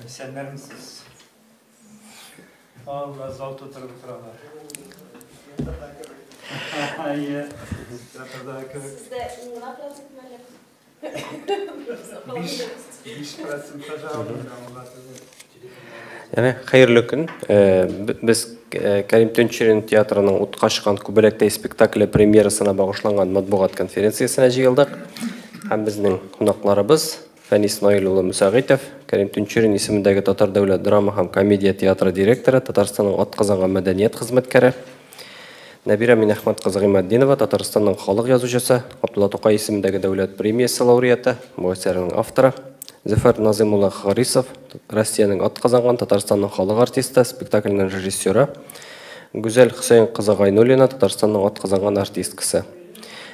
Senler misiniz? Allah zalt oturup sıralar. Hayır. Siz de ne yapıyorsunuz böyle? Biş prasim tajavuz. Yani hayırlı gün. Biz Karim Tünçer'in teatrının Utqaşqan Күбәләктәй спектакле премьерасына багышланган матбугат конференциясына җыелдык. Һәм безнең кунакларыбыз Фәнис Наил улы Мусагыйтов, Карим Тünçer'in исемендәге Татар дәүләт драма һәм комедия театры директоры, Татарстанның атказанган мәдәният хезмәткәре, Нәбира Минәхмәт кызы Гыймаддинова, Татарстанның халык язучысы, Абдулла Тукай исемендәге дәүләт премиясе лауреаты, бу әсәрнең авторы, Зөфәр Назимулла Харисов, Россиянең атказанган Татарстанның халык артисты, спектакльнең режиссеры, Гүзәл Хөсәен кызы Гайнуллина, Татарстанның атказанган артисткасы.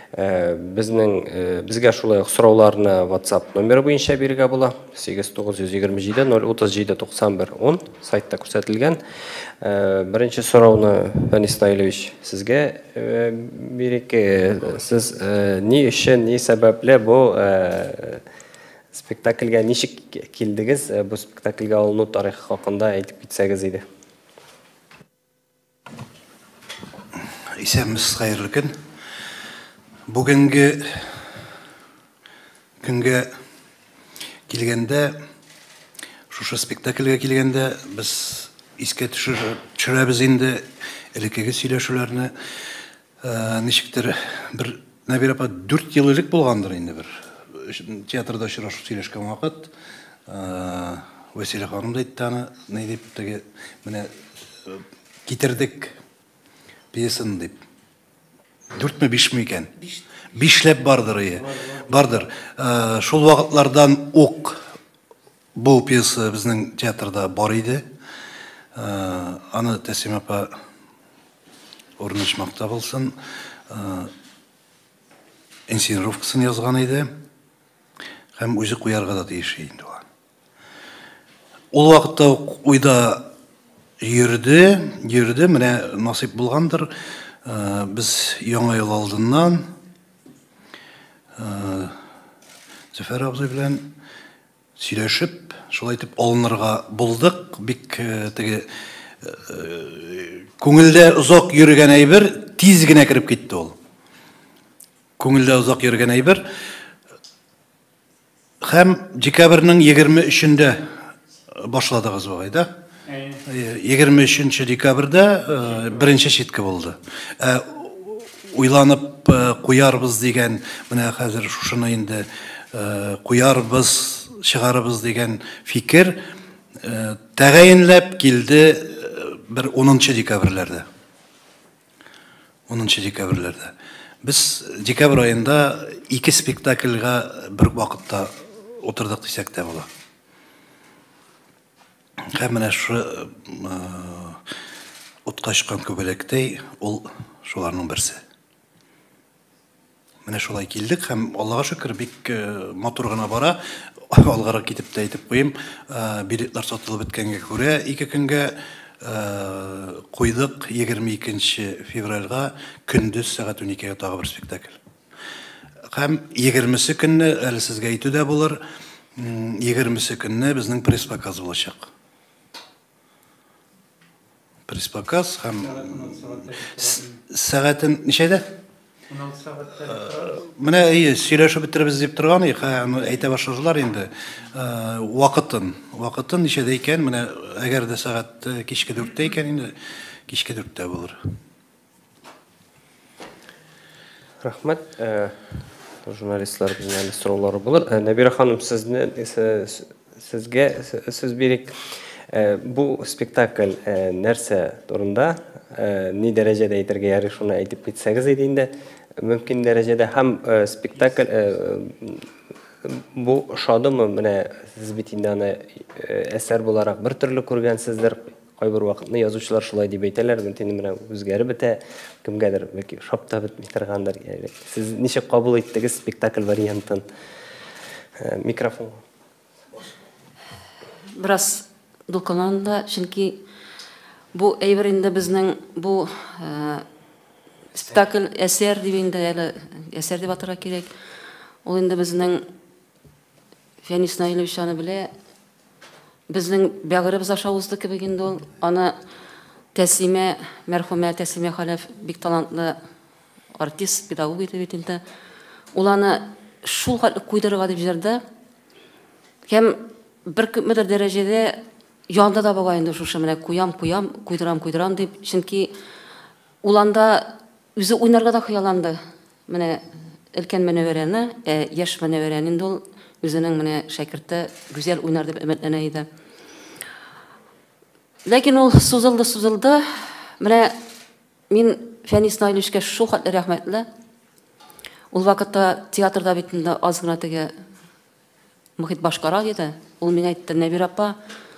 Безгә шулай сорауларны WhatsApp номеры буенча бирергә була. 8927-037-91-10 сайтта күрсәтелгән. Беренче сорауны Фәнис Наилович сезгә бирик. Сез ни өчен, ни сәбәпле бу спектакльгә ничек килдегез? Бу спектакльгә алыну тарихы хакында әйтеп китсәгез иде. Исәмез хәерле көн. Бүгенге көнгә килгәндә, шушы спектакльгә килгәндә, без искә төшерәбез инде элеккеге сөйләшүләрне. Ничектер бер Нәбир апа 4 ел элек булгандыр инде бер театрда очрашу сөйләшкән вакыт. Василия ханым да әйтте аны, ни дип теге менә китердек пьесын дип. 4 5 икән? 5 бардыр. Бардыр. Шул вакытлардан ук бу пьеса безнең театрда бар иде. Аны Тәсим апа урнашмакта булсын. Инсценировкасын язган иде. Һәм үзе куярга да тиеш инде. Ул вакытта уйда йөрде, менә насыйп булгандыр. Biz яңа ел алдыннан Зөфәр абзый белән сөйләшеп, шулай итеп алынырга булдык. Бик теге күңелдә узак йөргән әйбер тиз генә кирип китте ул. Күңелдә узак йөргән әйбер. Һәм декабрьнең 23-ндә башладыгыз бу айда. 23 декабрьдә беренче читке булды. Уйланып куярбыз дигән, менә хәзер шушыны инде куярбыз, чыгарыбыз дигән фикер тәгаенләп килде бер 10 декабрьләрдә. 10 декабрьләрдә. Без декабрь аенда 2 спектакльгә бер вакытта утырдык дисәк тә була. Һәм менә шу Utqaşqan Күбәләктәй ул шуларның берсе. Менә шулай килдек һәм Аллага шөкер бик матур гына бара. Алгарак китеп тә әйтеп куйым, билетлар сатылып беткәнгә күрә 2 көнгә куйдык 22 февральгә көндез сәгать 12гә тагы бер спектакль. Һәм 20-се көнне әле сезгә әйтү дә булыр. 20-се көнне безнең пресс-показ булачак. Пресс-показ һәм сәгатен ничәдә? 16 сәгатьтә. Менә сөйләшеп бетербез дип торган идек, әйтә башладылар инде. Вакытын ничәдә икән? Менә әгәр дә сәгать кичке 4-тә икән, инде кичке 4-тә булыр. Рәхмәт. Журналистлар белән сораулары булыр. Нәбира ханым, сезгә сүз бирик. Бу спектакль нәрсә турында, ни дәрәҗәдә әйтергә ярый, шуны әйтеп китсәгез иде инде. Мөмкин дәрәҗәдә һәм спектакль бу шадымы, менә сез бит инде аны әсәр буларак бер төрле күргәнсездер. Кайбер вакытны язучылар шулай дип әйтәләр, менә үзгәреп бетә, кемгәдер яки шапта бетми торгандыр. Сез ничек кабул иттегез спектакль вариантын? Микрофон. Biraz дулкынланды, чөнки бу әйбер инде безнең бу спектакль әсәр дип инде әле әсәр дип атарга кирәк. Ул инде безнең Фәнис Наилович аны белә. безнең бәгыребез аша узды кебек инде ул. Аны Тәслимә, мәрхүмә Тәслимә Хәләф бик талантлы артист, педагог итеп бит инде. Ул аны шул хәтле куйдырырга дип җырды. Һәм бер күпмедер дәрәҗәдә янда да була инде шушы менә куям, куйдырам дип, чөнки ул анда үзе уйнарга да хыялланды. Менә өлкән Мәнәвәрәне, яшь Мәнәвәрәне инде ул үзенең менә шәкерте гүзәл уйнар дип өметләнә иде. Ләкин ул сузылды. Менә мин Фәнис Наилевичкә шул хәтле рәхмәтле. Ул вакытта театрда бит инде аз гына теге мөхит башкара иде. Ул миңа әйтте: "Нәбир апа,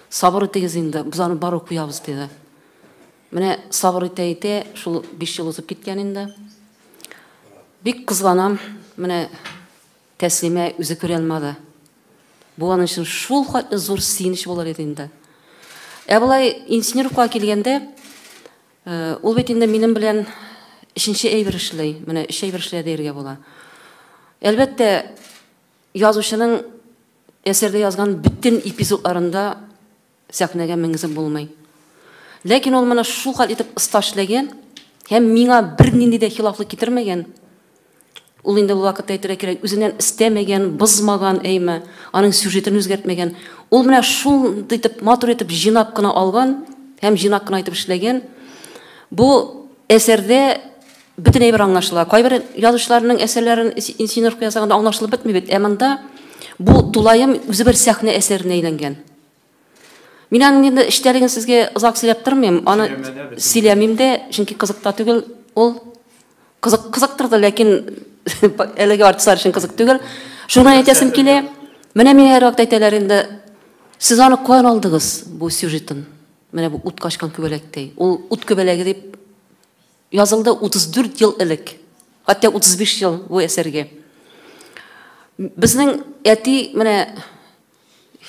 сабыр итегез инде, без аны барып куябыз" диде. Менә сабыр итә, шул 5 ел узып киткән инде. Бик кызганам, менә Тәслимә үзе күрә алмады. Бу аның өчен шул хәтле зур сөенеч булыр иде инде. Булай инженерлыкка килгәндә, ул бит инде минем белән ишенче әйбер эшләй, менә эш әйбер эшләй дияргә була. Әлбәттә, язучының әсәрдә язган бүтән эпизодларында сәхнәгә меңгезеп булмый. Ләкин ул менә шул хәл итеп ысташлыгын һәм миңа бернинди дә хилафлык китермәгән. Ул инде бу вакытта әйтергә кирәк, үзеннән истәмәгән, бозмаган әйме, аның сюжетын үзгәртмәгән. Ул менә шул итеп матур итеп җинап кына алган һәм җинап кына итеп эшләгән. Бу әсәрдә бөтен әйбер аңлашыла. Кайбер язучыларның әсәрләрен инженерлыкка ясаганда аңлашылып бетми бит. Монда бу тулаем үзе бер сәхнә әсәренә әйләнгән. Мин аның инде эштәлеген сезгә озак сөйләп тормыйм. Аны сөйләмим дә, чөнки кызыкта түгел. Ул кызыктырды, ләкин әлеге артистлар өчен кызык түгел. Шуны әйтәсем килә. Менә мин һәр вакыт әйтәләр инде, сез аны каян алдыгыз бу сюжетын? Менә бу ут качкан күбәләктәй. Ул ут күбәләге дип язылды 34 ел элек. Хәтта 35 ел бу әсәргә. Безнең әти менә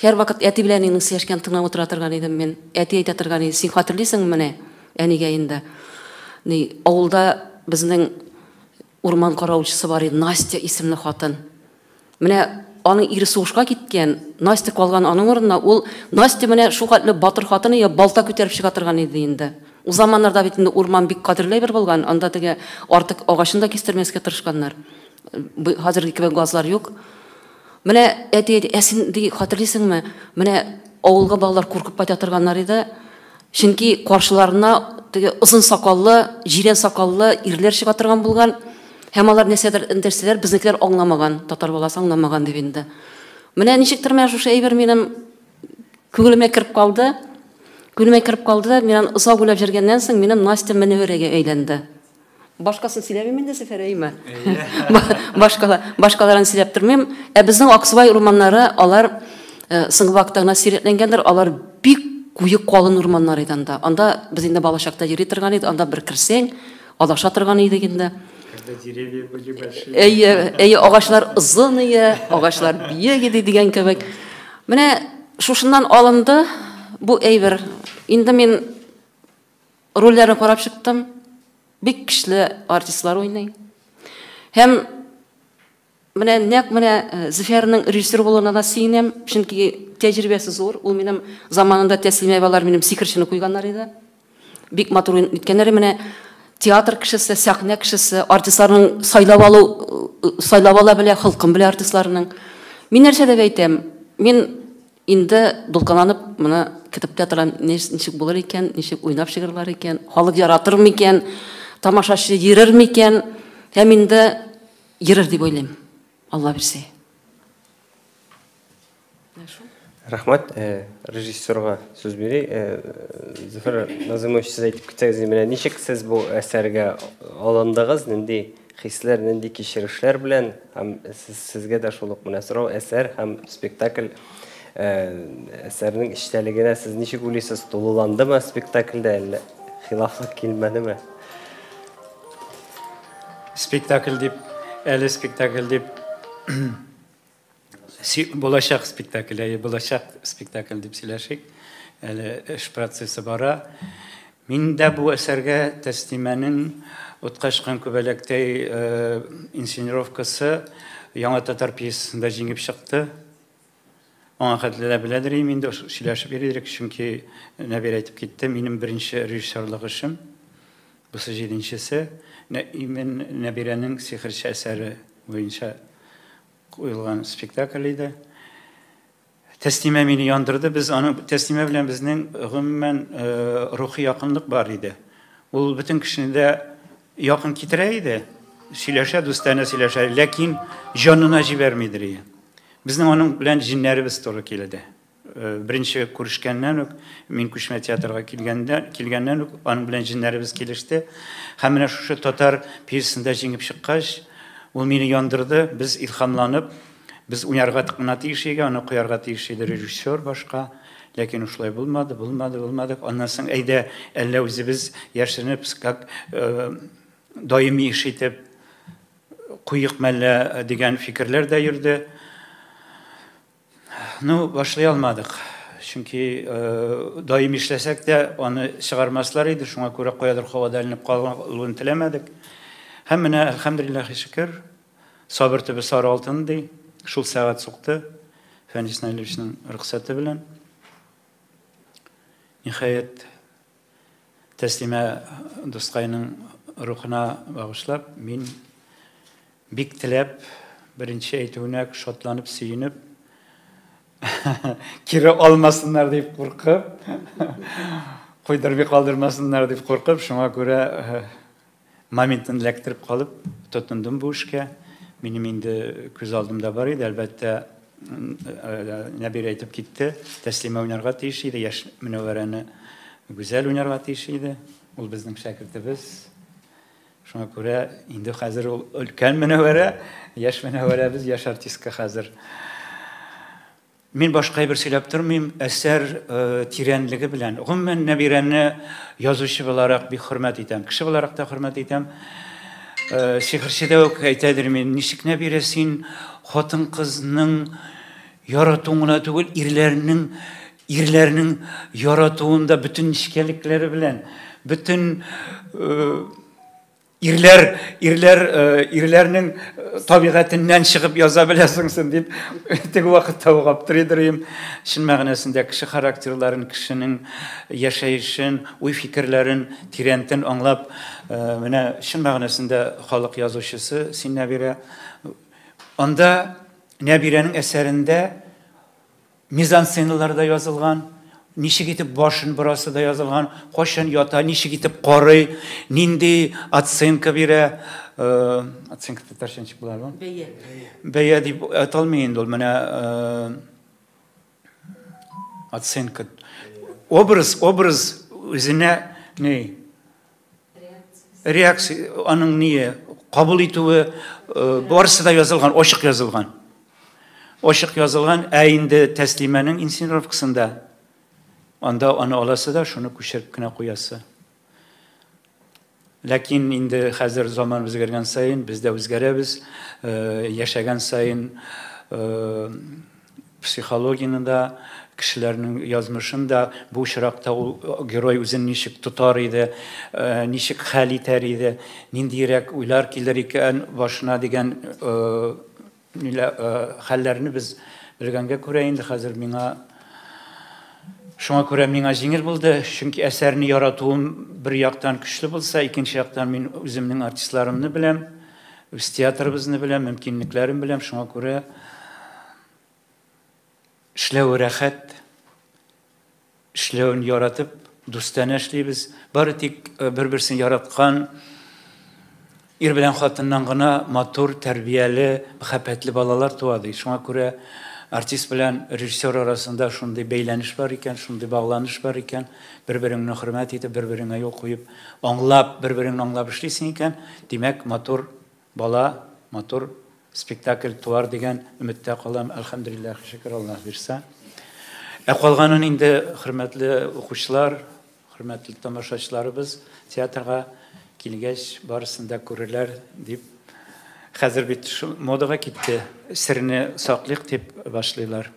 һәр вакыт әти белән инде сөйләшкән тыңлап утыра торган идем мин. Әти әйтә торган иде, син хәтерлисең менә әнигә инде. Авылда безнең урман караучысы бар иде, Настя исемле хатын. Менә аның ире сугышка киткән, Настя калган аның урынына. Ул Настя менә шул хәтле батыр хатыны я балта күтәреп чыга торган иде инде. Ул заманнарда бит инде урман бик кадерле бер булган. Анда теге артык агачын да кистермәскә тырышканнар. Хәзерге кебек газлар юк. Менә әти син хәтерлисеңме? Менә авылга балалар куркып кайта торганнар иде. Чөнки каршыларына теге озын сакаллы, җирән сакаллы ирләр чыга торган булган. Һәм алар нәрсәдер эндерсәләр, безнекеләр аңламаган, татар баласы аңламаган дип инде. Менә ничектер менә шушы әйбер минем күңелемә кирип калды. Мин озак уйлап җиргәннән соң минем Настя Мәнәвәрәгә әйләнде. Башкасын сөйләмим инде Сәфәрәйме? Башкаларын сөйләп тормыйм. Безнең Аксубай урманнары, алар соңгы вакытта гына сирәтләнгәндер, алар бик куе калын урманнар иде анда. Анда без инде балачакта йөри торган иде, анда бер кирсәң, адаша торган идек инде. Деревья были большие. Агачлар озын иде, агачлар биек иде дигән кебек. Менә шушыннан алынды бу әйбер. Инде мин рольләрне карап чыктым. Бик көчле артистлар уйный. Һәм менә Зөфәрнең режиссер булуына да сөенәм, чөнки тәҗрибәсе зур. Ул минем заманында Тәслимә балар минем сикерчене куйганнар иде. Бик матур иткәннәр. Менә театр кешесе, сәхнә кешесе, артистларның сайлап ала белә, халкым белә артистларның. Мин нәрсә дип әйтәм? Мин инде дулкынланып, моны көтеп торам, ничек булыр икән, ничек уйнап чыгырлар икән, халык яратырмы икән, тамашачы йөрерме икән? Һәм инде йөрер дип уйлыйм. Алла бирсә. Рәхмәт, режиссерга сүз бирей. Зөфәр Назымович, сез әйтеп китсәгез, менә ничек сез бу әсәргә алындыгыз, нинди хисләр, нинди кичерешләр белән, һәм сезгә дә шул ук менә сорау, әсәр һәм спектакль әсәрнең эчтәлегенә сез ничек уйлыйсыз? Тулыландымы спектакльдә, әллә хилафлык килмәдеме? Спектакль дип, әле спектакль дип болашак спектакль дип сөйләшик. Әле эш процессы бара. Мин дә бу әсәргә Тәслимәнең Уткашкан күбәләктәй инсценировкасы Яңа татар пьесасында җиңеп чыкты. Аңа хәтле беләдер инде сөйләшеп йөридек, чөнки Нәбир әйтеп китте, минем беренче режиссерлык эшем, бусы 7-нчесе, Нәбирәнең сихерче әсәре буенча куелган спектакль иде. Тәслимә мине яндырды. Без аның Тәслимә белән безнең гомумән рухи якынлык бар иде. Ул бөтен кешене дә якын китерә иде. Сөйләшә, дустана сөйләшә, ләкин җанына җибәрмидер. Безнең аның белән җиннәребез туры килде. Беренче күрешкәннән үк, мин күчмә театрга килгәннән үк аның белән җиннәребез килеште. Һәм менә шушы татар пьесасында җиңеп чыккач, ул мине яндырды. Без илһамланып, biz уйнарга тыкна тиешегә, аны куярга тиеш иде режиссер башка, ләкин ушулай булмады. Аннан соң әйдә, әллә үзебез яшеренеп, как даими эш итеп куйык мәллә дигән фикерләр дә йөрде. Башлый алмадык. Чөнки даими эшләсәк тә аны чыгармаслар иде, шуңа күрә куядыр һавада алынып калганлыгын теләмәдек. Һәм менә әлхәмдүлиллаһи шөкер, сабыр төбе сары алтын ди. Шул сәгать сукты, Фәнис Наилевичнең рөхсәте белән. Ниһаять, Тәслимә дускайның рухына багышлап, мин бик теләп, беренче әйтүенә шатланып, сөенеп, кире алмасыннар дип куркып, куйдырып калдырмасыннар дип куркып, шуңа күрә моментын эләктереп калып, тотындым бу эшкә. Минем инде күз алдымда бар иде, әлбәттә Нәбир әйтеп китте, Тәслимә уйнарга тиеш иде, яшь Мөнәввәрәне гүзәл уйнарга тиеш иде. Ул безнең шәкертебез. Шуңа күрә инде хәзер ул өлкән Мөнәввәрә, яшь Мөнәввәрәбез, яшь артистка хәзер. Мин башка бер сөйләп тормыйм, әсәр тирәнлеге белән. Гомумән Нәбирәне язучы буларак бик хөрмәт итәм, кеше буларак та хөрмәт итәм. Сихерчедә үк әйтәдер мин, ничек Нәбирә син хатын-кызның яратуына түгел, ирләрнең яратуында bütün нечкәлекләре белән, bütün ирләрнең табигатеннән чыгып яза беләсеңсең дип теге вакытта угап торыйдырым. Шын мәгънәсендә кеше характерларын, кешенең яшәешен, уй-фикерләрен тирәнтен аңлап, менә шын мәгънәсендә халык язучысы син Нәбирә. Анда Нәбирәнең әсәрендә мизансценалар да язылган, ничек итеп башын бурасы да язылган, кашан ята, ничек итеп карый, нинди оценка бирә. Оценка татарча булармы? Бәя дип аталмый инде ул, менә оценка. Образ үзенә ни? Реакция, аның ни? Кабул итүе барысы да язылган, ачык язылган. Ачык язылган, инде Тәслимәнең инсценировкасында анда аны аласы да шуны күчереп кенә куясы. Ләкин инде хәзер заман үзгәргән сайын, без дә үзгәрәбез, яшәгән сайын психологияны да, кешеләрнең язмышын да, бу очракта ул герой үзен ничек тотар иде, ничек хәл итәр иде, ниндирәк уйлар килер икән башына дигән хәлләрне без белгәнгә күрә инде хәзер миңа. Шуңа күрә миңа җиңел булды, чөнки әсәрне яратуым бер яктан көчле булса, икенче яктан мин үземнең артистларымны беләм, үз театрыбызны беләм, мөмкинлекләрен беләм. Шуңа күрә эшләү рәхәт, эшләүен яратып, дустана эшлибез. Бары тик бер-берсен яраткан ир белән хатыннан гына матур, тәрбияле, мәхәббәтле балалар туа ди. Шуңа күрә артист белән режиссер арасында шундый бәйләнеш бар икән, шундый багланыш бар икән, бер-береңне хөрмәт итеп, бер-береңә юл куеп, аңлап, бер-береңне аңлап эшлисең икән, димәк, матур бала, матур спектакль туар дигән өметтә калам. Әлхәмдүлиллаһ, шөкер, Аллаһ бирсә. Калганын инде хөрмәтле укучылар, хөрмәтле тамашачыларыбыз театрга килгәч барысын да күрерләр дип, хәзер бит модага китте, сирне саклык дип башлыйлар.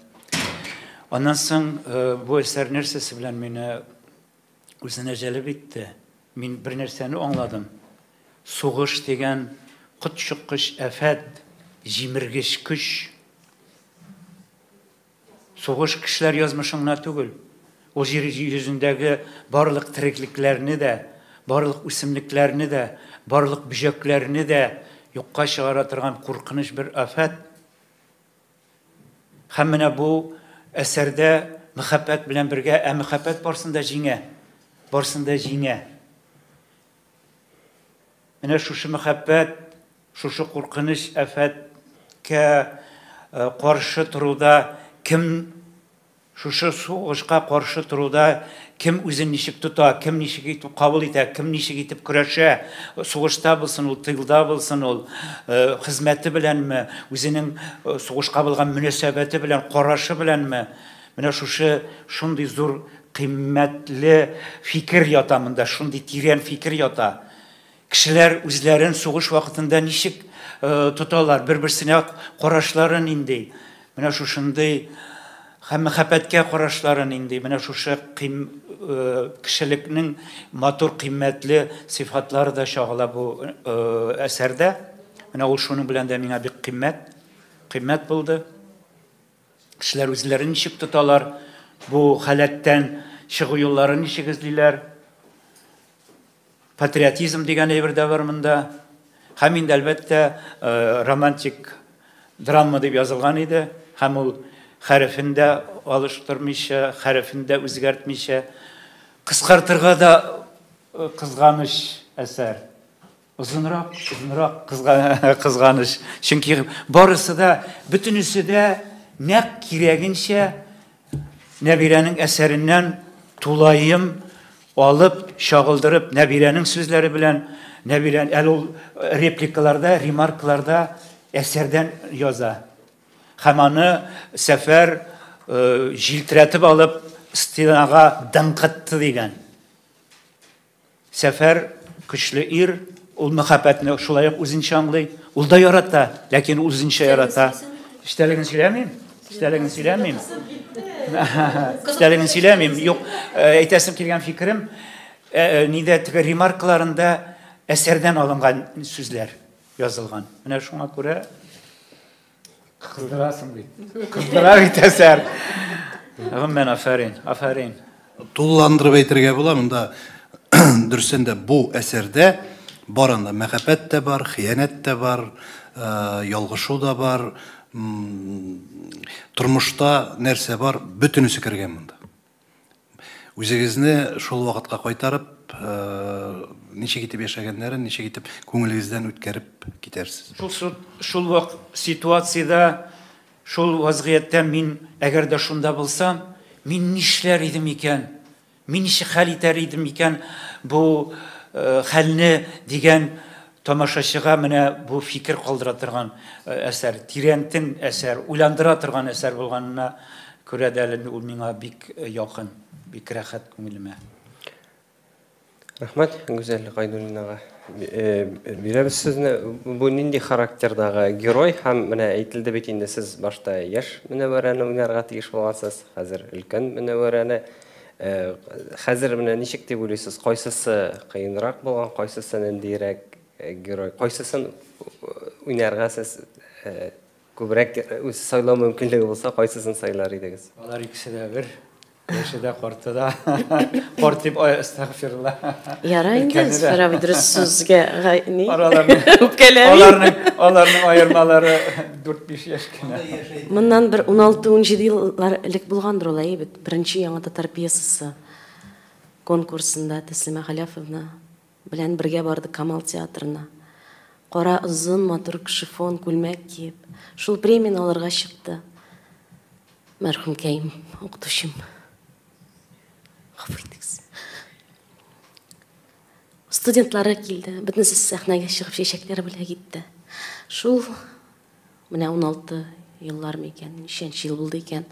Аннан соң бу әсәр нәрсәсе белән мине үзенә җәлеп итте. Мин бер нәрсәне аңладым. Сугыш дигән кот чыккыч афәт, җимергеч көч. сугыш кешеләр язмышыңна түгел. Ул җир йөзендәге барлык тереклекләрне дә, барлык үсемлекләрне дә, барлык бөҗәкләрне дә юкка чыгара торган куркыныч бер афат. Һәм менә бу әсәрдә мәхәббәт белән бергә, мәхәббәт барсында җиңә. Барсында җиңә. Менә шушы мәхәббәт, шушы куркыныч афәткә каршы туруда кем, шушы сугышка каршы туруда кем үзен ничек тота, кем ничек итеп кабул итә, кем ничек итеп көрәшә, сугышта булсын ул, тылда булсын ул, хезмәте беләнме, үзенең сугышка булган мөнәсәбәте белән, карашы беләнме, менә шушы шундый зур кыйммәтле фикер ята монда, шундый тирән фикер ята. Кешеләр үзләрен сугыш вакытында ничек тоталар, бер-берсенә карашларын инде. Менә шушындый һәм мәхәббәткә карашларын инде. Менә шушы кешелекнең матур, кыйммәтле сыйфатлары да чагыла бу әсәрдә. Менә ул шуның белән дә миңа бик кыйммәт булды. Кешеләр үзләрен ничек тоталар, бу халәттән чыгу юлларын ничек эзлиләр. Патриотизм дигән әйбер дә бар монда. Һәм инде әлбәттә романтик драма дип язылган иде. Һәм ул хәрефендә алыштырмыйча, хәрефендә үзгәртмичә, кыскартырга да кызганыч әсәр. Узынрак кызганыч. Чөнки барысы да, бөтенесе дә нәкъ кирәгенчә Нәбирәнең әсәреннән тулайым алып, чагылдырып, Нәбирәнең сүзләре белән, Нәбирән ул репликаларда, ремаркаларда әсәрдән яза. Һәм аны Сәфәр җилтерәтеп алып, стенага дыңкытты дигән. Сәфәр көчле ир, ул мәхәббәтне шулай ук үзенчә аңлый. Ул да ярата, ләкин үзенчә ярата. Истәлеген сөйләмим. Истәлеген сөйләмим. Юк, әйтәсем килгән фикерем, нидә теге ремаркаларында әсәрдән алынган сүзләр язылган. Менә шуңа күрә кыздырасың бит. Кыздыра бит әсәр. Гомумән афарин. Тулыландырып әйтергә була, монда дөресендә бу әсәрдә барында мәхәббәт тә бар, хыянәт тә бар, ялгышу да бар, тормышта нәрсә бар, бөтенесе кергән монда. Үзегезне шул вакытка кайтарып, ничек итеп яшәгәннәрен, ничек итеп күңелегездән үткәреп китәрсез. Шул вакыт ситуациядә, шул вазгыятьтә мин әгәр дә шунда булсам, мин нишләр идем икән? Мин ничек хәл итәр идем икән бу хәлне дигән тамашачыга менә бу фикер калдыра торган әсәр, тирәнтен әсәр, уйландыра торган әсәр булганына күрә дә ул миңа бик якын, бик рәхәт күңелемә. Рәхмәт, Гүзәл Гайнуллинага. Бирәбез сезне, бу нинди характердагы герой һәм менә әйтелде бит инде сез башта яшь Мөнәвәрәне уйнарга тиеш булгансыз, хәзер өлкән Мөнәвәрәне. Хәзер менә ничек дип уйлыйсыз, кайсысы кыенрак булган, кайсысы ниндирәк герой, кайсысын уйнарга сез күбрәк үз сайлау мөмкинлеге булса, кайсысын сайлар идегез? Алар икесе дә бер. Яше дә, карты да. Карт дип астагфирулла. Ярый инде, сорап дөрес сүзгә ни? Аларның аермалары 4-5 яшь кенә. Моннан бер 16-17 еллар элек булгандыр ул әйбет. Беренче яңа татар пьесасы конкурсында Тәслимә Халяфовна белән бергә барды Камал театрына. Кара озын матур шифон күлмәк киеп, шул премияны алырга чыкты. Мәрхүм Кәйим укытучым. Студентлары килде, бөтенесе сәхнәгә чыгып чәчәкләр белән китте. Шул менә 16 еллар микән, ничәнче ел булды икән.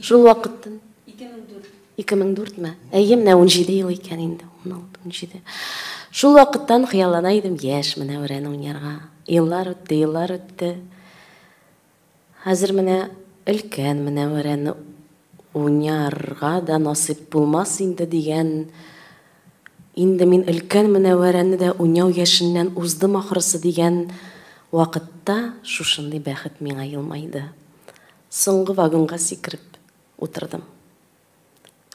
Шул вакыттан 2004 ме? Әйе, менә 17 ел икән инде, 16-17. Шул вакыттан хыяллана идем яшь Мөнәвәрәне уйнарга. Еллар үтте. Хәзер менә өлкән Мөнәвәрәне уйнарга да насыйп булмас инде дигән. Инде мин өлкән Мөнәвәрәне дә уйнау яшеннән уздым ахырсы дигән вакытта шушындый бәхет миңа елмайды. Соңгы вагонга сикереп отырдым.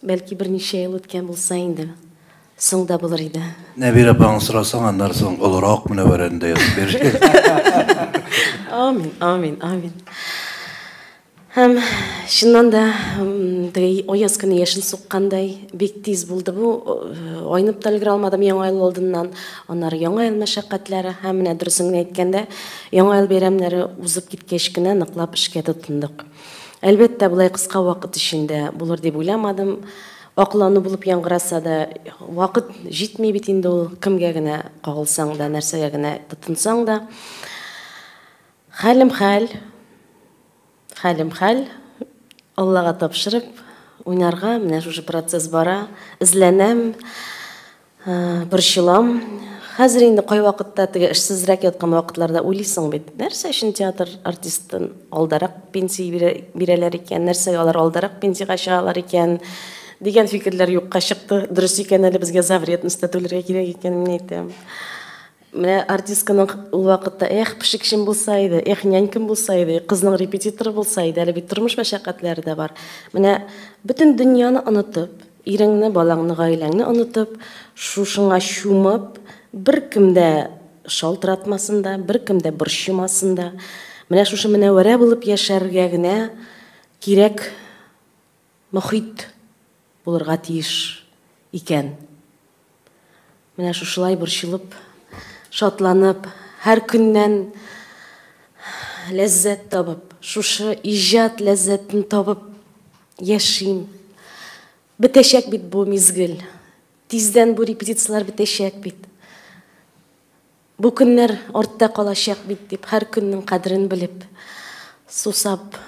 Бәлки бірнеше ел өткен болса инде, соңда болар иде. Нәбир апаңны сұрасаң, андан соң олырақ Мөнәвәрәне язып берер. Амин, амин, амин. Һәм шыннан да ояз көне яшен соққандай бик тиз булды бу. Ойнап та өлгерә алмадым яңа ел алдыннан. Аннары яңа ел мәшәкатьләре һәм менә дөресен әйткәндә яңа ел бәйрәмнәре узып киткәч кенә ныклап эшкә тотындык. Әлбәттә, булай кыска вакыт эчендә булыр дип уйламадым. Аклану булып яңгыраса да, вакыт җитми бит инде ул. Кемгә генә кагылсаң да, нәрсәгә генә тотынсаң да. Хәлем хәл. Аллага тапшырып, уйнарга, менә шушы процесс бара. Изләнәм, борчылам. Хәзер инде кай вакытта теге эшсезрәк яткан вакытларда уйлыйсың бит. Нәрсә өчен театр артистын алдарак пенсия бирәләр икән, нәрсәгә алар алдарак пенсияга чыгалар икән дигән фикерләр юкка чыкты. Дөрес икән, әле безгә завретность түләргә кирәк икән, мин әйтәм. Менә артистканың ул вакытта пешекчем булса иде, нянькам булса иде, кызның репетиторы булса иде, әле бит тормыш мәшәкатьләре дә бар. Менә бөтен дөньяны онытып, иреңне, балаңны, гаиләңне онытып, шушыңа чумып, беркем дә шалтыратмасын да, беркем дә борчымасын да. Менә шушы Мөнәвәрә булып яшәргә генә кирәк мөхит булырга тиеш икән. Менә шушылай борчылып, шатланып, һәр көннән ләззәт табып, шушы иҗат ләззәтен табып яшим. Бетәчәк бит бу мизгел. Тиздән бу репетициялар бетәчәк бит. Бу көннәр артта калачак бит дип, һәр көннең кадерен белеп, сусап,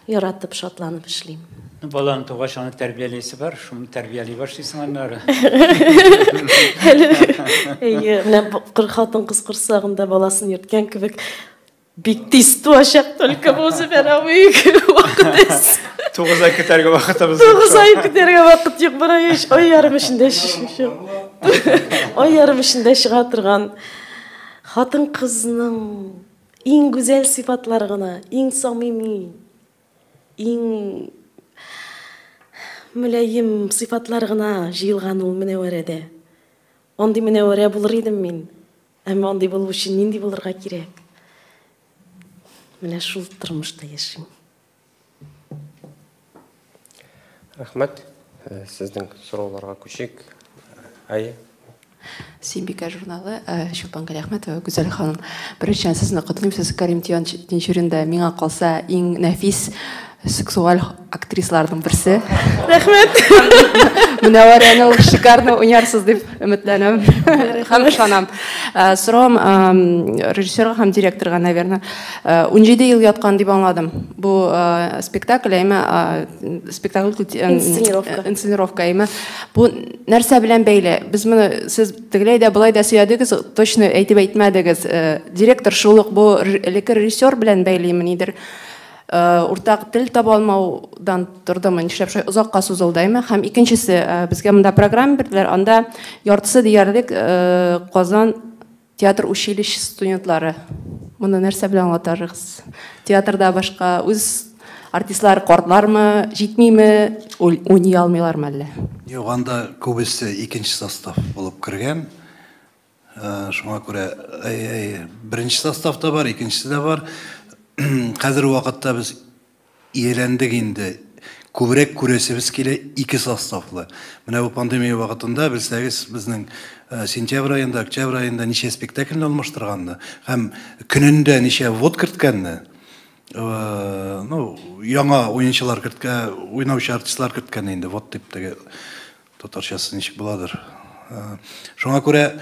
яратып, шатланып эшлим. Баланы тугач аны тәрбияләйсе бар, шуны тәрбияли башлыйсың аннары. Менә хатын кыз кырсагында баласын йөрткән кебек бик тиз туачак, только бу сефер вакыт. 9 ай көтәргә вакытыбыз юк. 9 ай көтәргә вакыт юк, бер ай ярым эчендә ай ярым эчендә чыга торган хатын кызның иң гүзәл сыйфатлары гына, иң самими, иң мөләйим сыйфатлар гына җыелган ул Мөнәвәрәдә. Андый Мөнәвәрә булыр идем мин. Әмма андый булу өчен нинди булырга кирәк? Менә шул тормышта яшим. Рәхмәт. Сезнең сорауларга күчик. Әйе. Симбика журналы, Шулпан Галиәхмәтова, Гүзәл ханым. Беренчән сезне котлыйм, сез Кәрим Тинчуринда миңа калса иң нәфис сексуаль актрисларның берсе. Рәхмәт. Мөнәвәрәне ул шикарно уйнарсыз дип өметләнәм. Һәм ышанам. Сорам режиссерга һәм директорга, наверное, 17 ел яткан дип аңладым. Бу спектакль инсценировка әйме. Бу нәрсә белән бәйле? Без моны сез тегеләй дә булай да сөйдегез, точно әйтеп әйтмәдегез. Директор шулык бу режиссер белән бәйлеме нидер? Уртак тел таба алмаудан тордымы, нишләп шулай озакка сузылдымы? Һәм икенчесе, безгә монда программа бирделәр, анда яртысы диярлек Казан театр училище студентлары. Моны нәрсә белән аңлатырсыз? Театрда башка үз артистлар картлармы, җитмиме, уйный алмыйлармы әллә? Юк, анда күбесе икенче состав булып кергән. Шуңа күрә беренче составта бар, икенчесе дә бар. Хәзер вакытта без иеләндек инде. Күбрәк күрәсебез килә ике составлы. Менә бу пандемия вакытында белсәгез, безнең сентябрь аенда, октябрь аенда ничә спектакльне алмаштырганны һәм көнендә ничә вод керткәнне. Яңа уенчылар керткән, уйнаучы артистлар керткән инде, вод дип теге татарчасы ничек буладыр. Шуңа күрә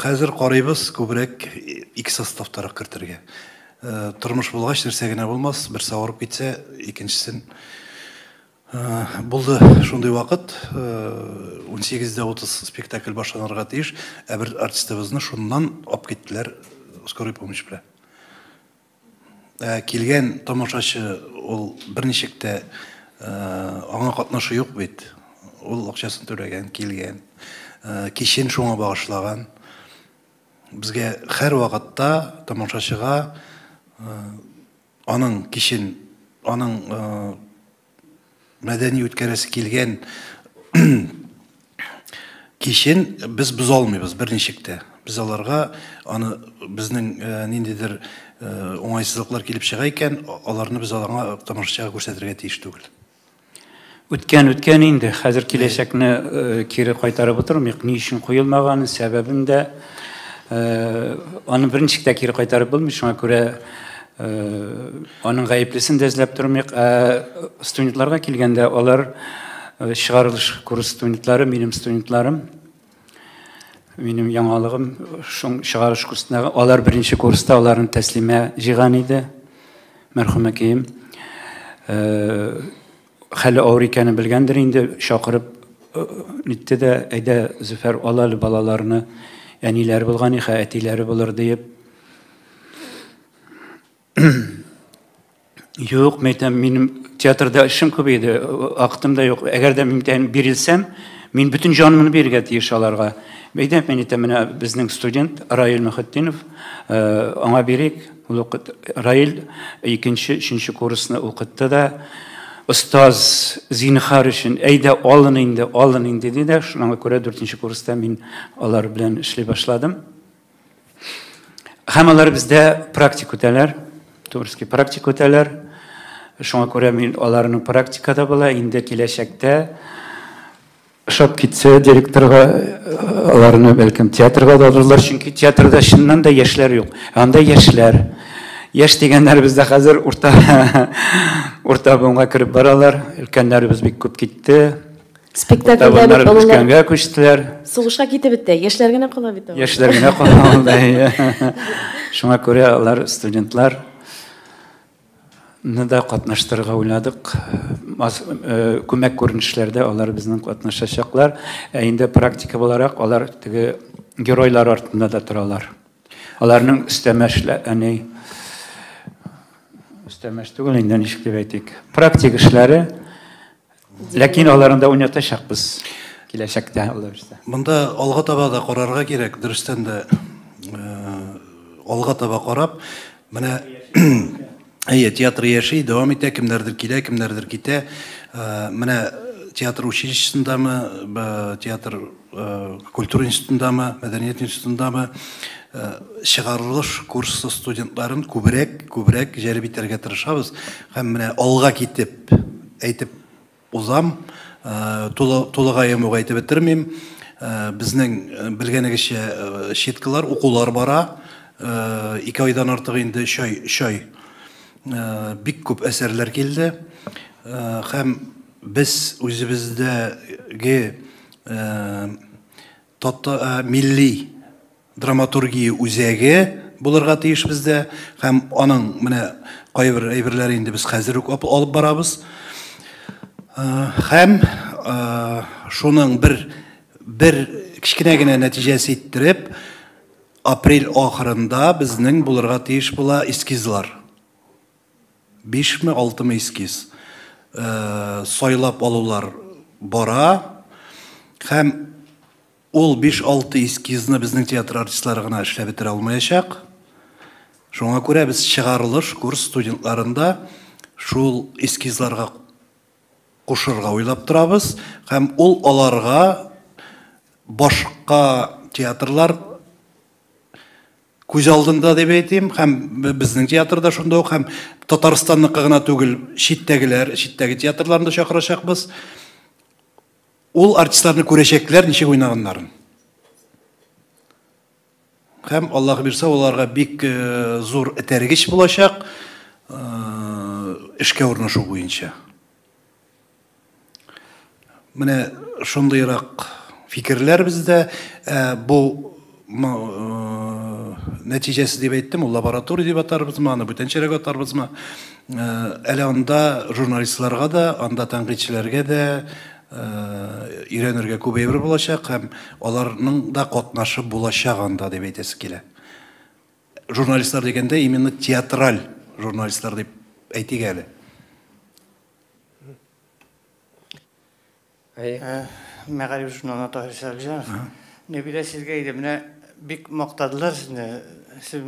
хәзер карыйбыз күбрәк ике составтарак кертергә. Тормыш булгач нәрсә генә булмас, берсе авырып китсә, икенчесен булды шундый вакыт, 18-дә 30 спектакль башланырга тиеш, бер артистыбызны шуннан алып киттеләр скорый помощь белән. Килгән тамашачы ул берничек тә аңа катнашы юк бит. Ул акчасын түләгән, килгән, кичен шуңа багышлаган. Безгә һәр вакытта тамашачыга аның кичен, аның мәдәни үткәрәсе килгән кишен без алмыйбыз берничектә. Без аларга аны безнең ниндидер уңайсызлыклар килеп чыга икән, аларны без аларга тамашачыга күрсәтергә тиеш түгел. Үткән инде, хәзер киләчәкне кире кайтарып утырмыйк. Ни өчен куелмаганы сәбәбен дә аны берничектә кире кайтарып булмый, шуңа күрә аның гаеплесен дә эзләп тормыйк. Студентларга килгәндә алар чыгарылыш курс студентлары, минем студентларым, минем яңалыгым, шуң чыгарылыш курсында алар беренче курста аларны тәслимә җыйган иде. Мәрхүм әкием хәле авыр икәнен белгәндер инде, чакырып нитте дә, әйдә Зөфәр алалы балаларны, әниләре булган иһә, әтиләре булыр диеп. Юк, мәйтәм, минем театрда эшем күп иде, вакытым да юк. Әгәр дә мин бирелсәм, мин бүтән җанымны бирергә тиеш аларга. Мәйтәм, мен әйтәм, менә безнең студент Раил Мөхәттинов, аңа бирик. Ул Раил 2-нче, 3-нче курсны укытты да, Остаз зинһар өчен әйдә алын инде диде. Шуңа күрә 4-нче курста мин алар белән эшли башладым. Һәм алар бездә практик үтәләр, турский практик үтәләр. Шуңа күрә мин аларның практикада була, инде киләчәктә шап китсә директорга аларны бәлкем театрга да алырлар, чөнки театрда чыннан да яшьләр юк. Анда яшьләр. Яшь дигәннәр бездә хәзер урта буынга кереп баралар. Өлкәннәребез бик күп китте. Спектакльдә өлкәнгә күчтеләр. Сугышка китеп бетте. Яшьләр генә кала бит. Яшьләр генә кала. Шуңа күрә алар студентлар да катнаштырырга уйладык. Күмәк күренешләрдә алар безнең катнашачаклар. Инде практика буларак алар теге геройлар артында да торалар. Аларның үстәмәшләр, үстәмәш түгел инде, ничек дип әйтик. Практик эшләре, ләкин аларында уйнатачакбыз киләчәктә алар өчен. Монда алга таба да карарга кирәк, дөрестән дә алга таба карап, менә театр яши, дәвам итә, кемнәрдер килә, кемнәрдер китә. Менә театр училищесындамы, театр культура институтындамы, мәдәният институтындамы чыгарылыш курсы студентларын күбрәк җәлеп итәргә тырышабыз. Һәм менә алга китеп, әйтеп узам, тулыгаем ук әйтеп бетермим. Безнең белгәнегезчә шиткалар, укулар бара. 2 айдан артык инде чай бик күп әсәрләр килде. Һәм без үзебездәге милли драматургия үзәге булырга тиеш бездә. Һәм аның менә кайбер әйберләр инде без хәзер үк алып барабыз. Һәм шуның бер кичкенә генә нәтиҗәсе иттереп, апрель ахырында безнең булырга тиеш була эскизлар. 5-6 эскиз. Сайлап алулар бара. Һәм ул 5-6 эскизны безнең театр артистлары гына эшләп бетерә алмаячак. Шуңа күрә без чыгарылыш курс студентларында шул эскизларга кушырга уйлап торабыз. Һәм ул аларга башка театрлар күз алдында дип әйтим, һәм безнең театрда шунда ук, һәм Татарстанныкы гына түгел, читтәге театрларны да чакырачакбыз. Ул артистларны күрәчәкләр, ничек уйнаганнарын. Һәм Аллаһ бирсә, уларга бик зур этәргеч булачак эшкә урнашу буенча. Менә шундыйрак фикерләр бездә. Бу нәтиҗәсе дип әйттем, ул лаборатория дип атарбызмы, аны бүтәнчәрәк атарбызмы. Әле анда журналистларга да, анда тәнкыйтьчеләргә дә өйрәнергә күп әйбер булачак, һәм аларның да катнашы булачак анда дип әйтәсе килә. Журналистлар дигәндә именно театраль журналистлар дип әйтик әле. Мәгариф журналына Таһир Нәбилә сезгә иде, менә бик мактадылар сезне. Сез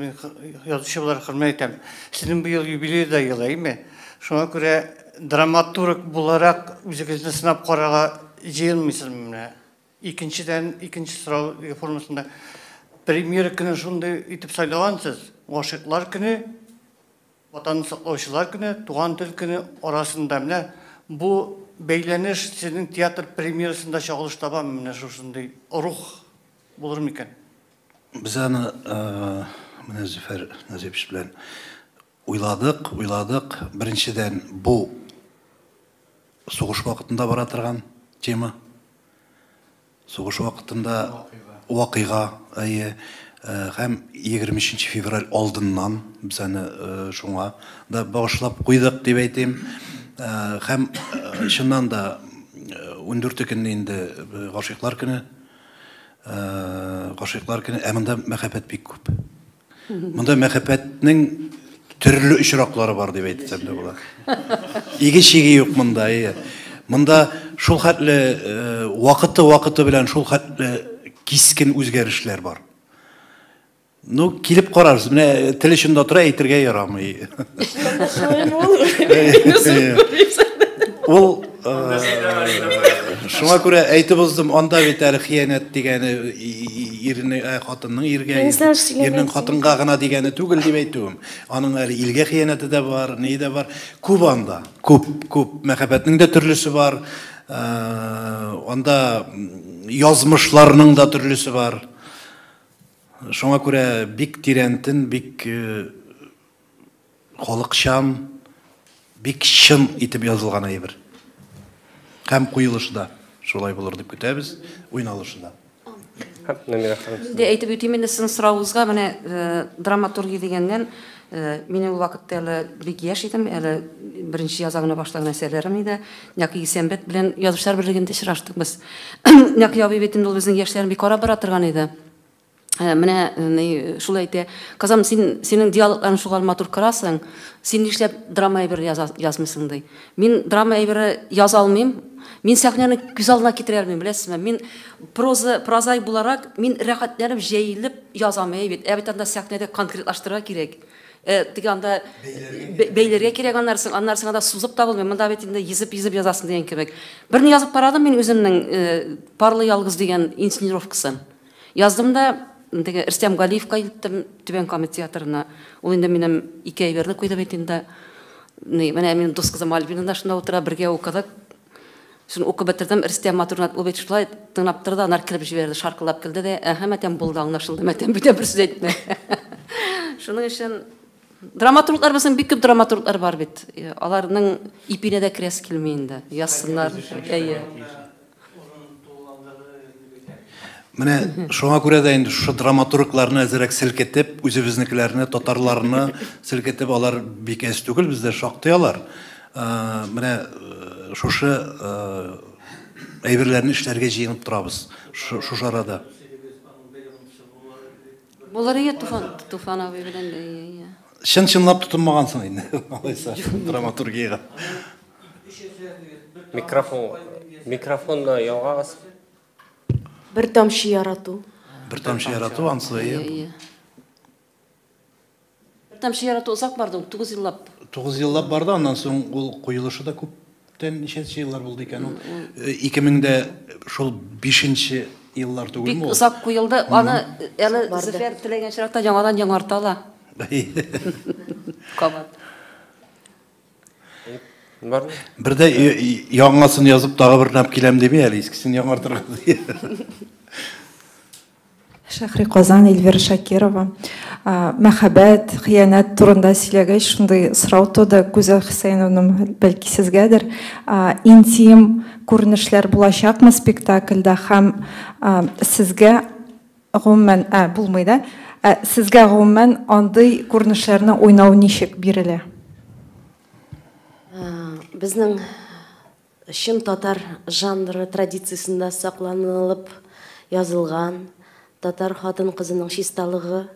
язучы булар хөрмәт итәм. Сезнең бу ел юбилейда елаймы? Шуңа күрә драматург буларак үзегезне сынап карага җыелмыйсызмы менә? Икенче сорау формасында премьер көне шундый итеп сайлагансыз. Гашыйклар көне, ватанны саклаучылар көне, туган тел көне арасында менә бу бәйләнеш сезнең театр премьерасында чагылыш табамы менә шушындый рух булыр микән? Без аны менә Зөфәр Назипович белән уйладык. Беренчедән бу сугыш вакытында бара торган тема. Сугыш вакытында вакыйга, һәм 23 февраль алдыннан без аны шуңа да багышлап куйдык дип әйтим. Һәм чыннан да 14 көнне инде гашыйклар көне, монда мәхәббәт бик күп. Монда мәхәббәтнең төрле очраклары бар дип әйтсәм дә була. Иге-чиге юк монда. Монда шул хәтле вакыты белән шул хәтле кискен үзгәрешләр бар. Ну, килеп карарсыз, менә тел очында тора әйтергә ярамый. Ул шуңа күрә әйтеп уздым, анда бит әле хыянәт дигәне ирне хатынның ирнең хатынга гына дигәне түгел дип әйтүем. Аның әле илгә хыянәте дә бар, ни дә бар. Күп анда, күп мәхәббәтнең дә төрлесе бар. Анда язмышларның да төрлесе бар. Шуңа күрә бик тирәнтен, бик халыкчан, бик чын итеп язылган әйбер. Һәм куелышында шулай булыр дип көтәбез, уйналышында. Де әйтеп үтим инде сезнең соравыгызга, менә драматургия дигәннән мин ул вакытта әле бик яшь идем, әле беренче яза гына башлаган әсәрләрем иде. Нәкъ Исәнбәт белән язучылар берлегендә очраштык без. Нәкъ ябый бит инде ул безнең яшьләрне бик карап бара торган иде. Менә шулай әйтә, казам, синең диалогларың шугал матур карасың, син нишләп драма әйбер язмыйсың ди. Мин драма әйбер яза алмыйм, мин сәхнәне күз алдына китерә алмыйм, беләсезме? Мин прозай буларак, мин рәхәтләнеп, җәелеп язамый бит. Бит анда сәхнәдә конкретлаштырырга кирәк. Теге анда бәйләргә кирәк аннарсың анда сузып табылмый. Монда бит инде язып язасың дигән кебек. Берне язып карадым мин үземнең Парлы ялгыз дигән инсценировкасын. Яздым да Рөстәм Галиевка илттем Түбән Кама театрына. Ул инде минем 2 әйберне куйды бит инде. Менә минем дус кызым Альбина шунда утыра, бергә укыдык. Шуны укып бетердем, Рөстәм матурнат ул бит шулай тыңлап торды, анар килеп җибәрде, шаркылап килде дә, мәтәм булды, аңлашылды, мәтәм бүтән бер сүз әйтмә. Шуның өчен драматурглар безнең бик күп драматурглар бар бит. Аларның ипинә дә керәсе килми инде. Язсыннар. Менә шуңа күрә дә инде шу драматургларны әзрәк селкетеп, үзебезнекеләрне, татарларны селкетеп алар бик әз түгел, бездә шактый алар. Менә шушы әйберләрне эшләргә җыенып торабыз. Шушы арада. Булар Туфан абый белән Чынлап тотынмагансың инде. Алайса драматургиягә. Микрофонны ялгагыз. Бер тамчы ярату. Бер тамчы ярату ансый. Тамчы ярату узак барды, 9 еллап. 9 еллап барды, аннан соң ул куелышы да күптән ничәнче еллар булды икән ул. 2000дә шул 5нче еллар түгелме ул? Бик узак куелды. Аны әле Зөфәр теләгән чиракта яңадан яңартала. Кабат. Бердә яңасын язып тагы бер нәп киләм дими әле, искесен яңартырга. Шәһри Казан, Эльвира Шакирова. Мәхәббәт, хыянәт турында сөйләгәч, шундый сорау туды, Гүзәл Хөсәйновна, бәлки сезгәдер, интим күренешләр булачакмы спектакльдә һәм сезгә гомумән булмый да, сезгә гомумән андый күренешләрне уйнау ничек бирелә? Безнең чын татар жанры традициясендә сакланылып язылган татар хатын кызының чисталыгы,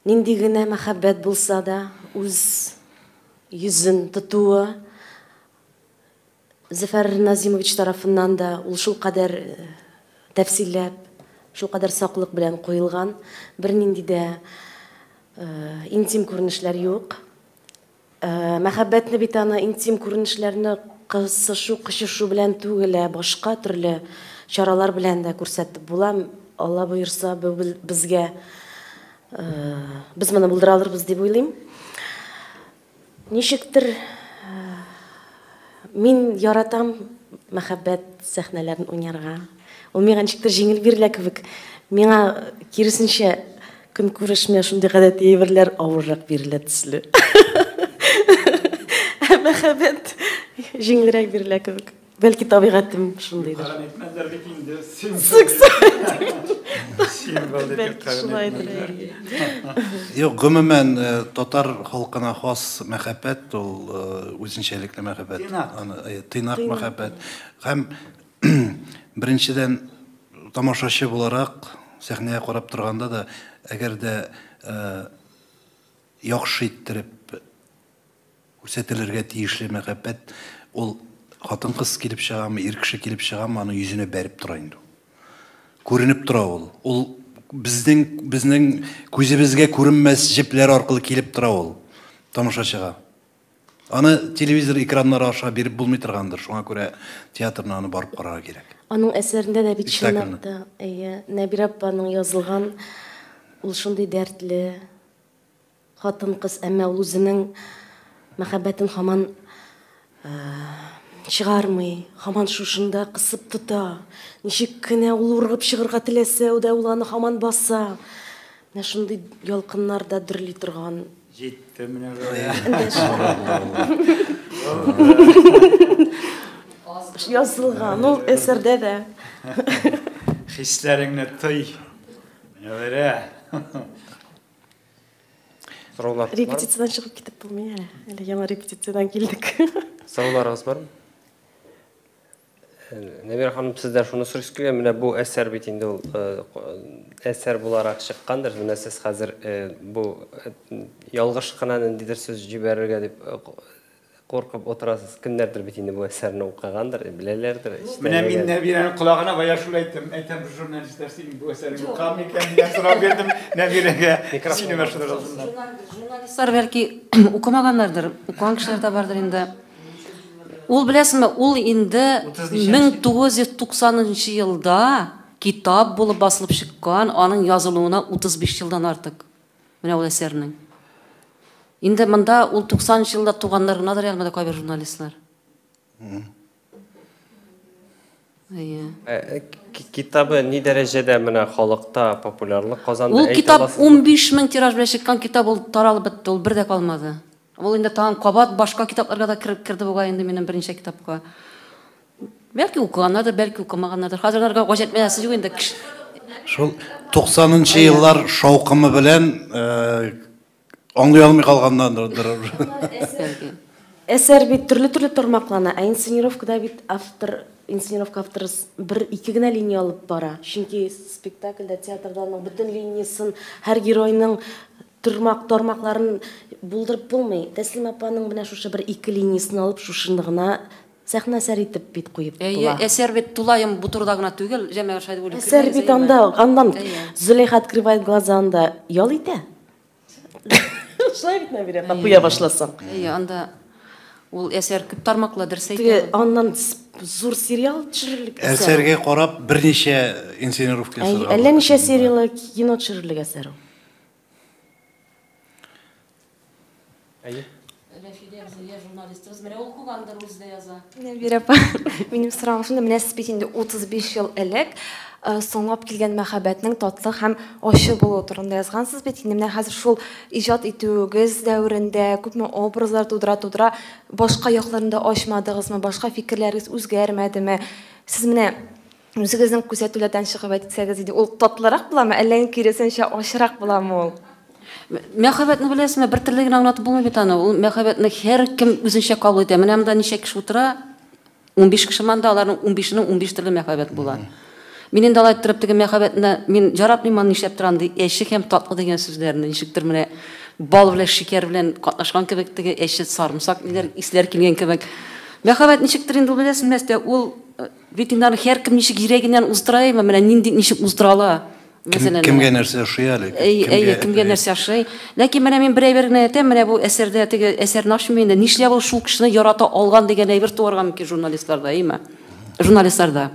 нинди генә мәхәббәт булса да, үз йөзен тотуы, Зөфәр Назимович тарафыннан да ул шул кадәр тәфсилләп, шул кадәр саклык белән куелган, бер нинди дә интим күренешләр юк. мәхәббәтне бит аны интим күренешләрне кысышу, кычышу белән түгел, башка төрле чаралар белән дә күрсәтеп була. Алла боерса, безгә без моны булдыра алырбыз дип уйлыйм. Ничектер мин яратам мәхәббәт сәхнәләрен уйнарга. Ул миңа ничектер җиңел бирелә кебек. Миңа киресенчә көн күрешмә шундый гадәти әйберләр авыррак бирелә төсле. Мәхәббәт җиңелрәк бирелә кебек. Бәлки табигатым шундыйдыр. Юк, гомумән татар халкына хас мәхәббәт ул үзенчәлекле мәхәббәт. Тыйнак мәхәббәт. Һәм беренчедән тамашачы буларак сәхнәгә карап торганда да, әгәр дә яхшы иттереп күрсәтелергә тиешле мәхәббәт, ул хатын-кыз килеп чыгамы, ир кеше килеп чыгамы, аны йөзенә бәреп тора инде. Күренеп тора ул. Ул безнең күзебезгә күренмәс җепләр аркылы килеп тора ул тамашачыга. Аны телевизор экраннары аша биреп булмый торгандыр. Шуңа күрә театрны аны барып карарга кирәк. Аның әсәрендә дә бит чынлыкта, Нәбира апаның язылган ул шундый дәртле хатын-кыз, әмма ул үзенең мәхәббәтен һаман чыгармый, һаман шушында кысып тота. Ничек кенә ул ургып чыгарга теләсә, ул аны һаман баса. Менә шундый ялкыннарда дөрли торган. Җитте менә. Язылган ул әсәрдә дә. Хисләреңне тый. Менә бирә. Сораулар. Репетициядан чыгып китеп булмый әле. Әле яңа репетициядан килдек. Сорауларыгыз бармы? Нәбира ханым, сездән шуны сорыйсыз килә, менә бу әсәр бит инде ул әсәр буларак чыккандыр. Менә сез хәзер бу ялгыш кына ниндидер сүз җибәрергә дип коркып отырасыз. Кемнәрдер бит инде бу әсәрне укыгандыр, беләләрдер. Менә мин Нәбираның колагына бая шулай әйттем. Әйтәм, бер журналистлар синең бу әсәреңне укыган икән дигән сорау бирдем Нәбирәгә. Сине мәшһүр алсыннар. Журналистлар бәлки укымаганнардыр, укыган кешеләр дә бардыр инде. Ул беләсезме, ул инде 1990 елда китап булып басылып чыккан, аның язылуына 35 елдан артык. Менә ул әсәрнең. Инде монда ул 90 елда туганнар гынадыр ягъни кайбер журналистлар. Китабы ни дәрәҗәдә менә халыкта популярлык казанды? Ул китап 15 мең тираж белән чыккан китап, ул таралып бетте, ул бер дә калмады. Ул инде тагын кабат башка китапларга да кирде буга инде минем беренче китапка. Бәлки укыганнардыр, бәлки укымаганнардыр. Хәзерләргә гаҗәт мәсәсе юк инде. Шул 90-нчы еллар шаукымы белән аңлый алмый калганнардыр. Әсәр бит төрле тармаклана. Инсценировкада бит инсценировка авторы бер-ике генә линия алып бара. Чөнки спектакльдә, театрданың бөтен линиясын, һәр геройның тармакларын булдырып булмый. Тәслим апаның менә шушы бер-ике линиясын алып шушында гына сәхнә әсәр итеп бит куеп була. Әсәр бит тулаем бу турыда гына түгел, җәмәгать шайды булып. Әсәр бит андан Зөләйха открывает глазанда ял итә. Шулай бит Нәбира, куя башласаң. Анда ул әсәр күп тармаклы дөрес Теге әйтә. аннан зур сериал төшерелик. Әсәргә карап берничә инсценировка ясарга. Әллә ничә сериалы кино төшерелик әсәр ул. Нәбира апа, минем сорауым шунда, менә сез бит инде 35 ел элек соңлап килгән мәхәббәтнең татлы һәм ачы булуы турында язгансыз бит. Инде менә хәзер шул иҗат итүегез дәврендә күпме образлар тудыра башка якларында ачмадыгызмы, башка фикерләрегез үзгәрмәдеме? Сез менә үзегезнең күрсәтүләрдән чыгып әйтсәгез иде, ул татлырак буламы, әллә киресенчә ачырак буламы ул? Мәхәббәтне беләсезме, бер төрле генә аңлатып булмый бит аны. Ул мәхәббәтне һәр кем үзенчә кабул итә. Менә монда ничә кеше утыра? 15 кеше монда, аларның 15-нең 15 төрле мәхәббәт була. Мин инде алай торып теге мәхәббәтне мин жаратмыйм аны нишләп торам ди. Әче һәм татлы дигән сүзләрне ничектер менә бал белән шикәр белән катнашкан кебек теге әче сарымсак диләр, исләр килгән кебек. Мәхәббәт ничектер инде беләсезме, ул ветеринар һәр кем ничек йөрәгеннән уздыраймы, менә нинди ничек уздырала. Кемгә нәрсә ошый әле? Кемгә нәрсә ошый. Ләкин менә мин берәй генә әйтәм, менә бу әсәрдә теге әсәрне ачмый инде. Нишләп ул шул кешене ярата алган дигән әйбер туарга мөмкин журналистларда, әйме? Журналистларда.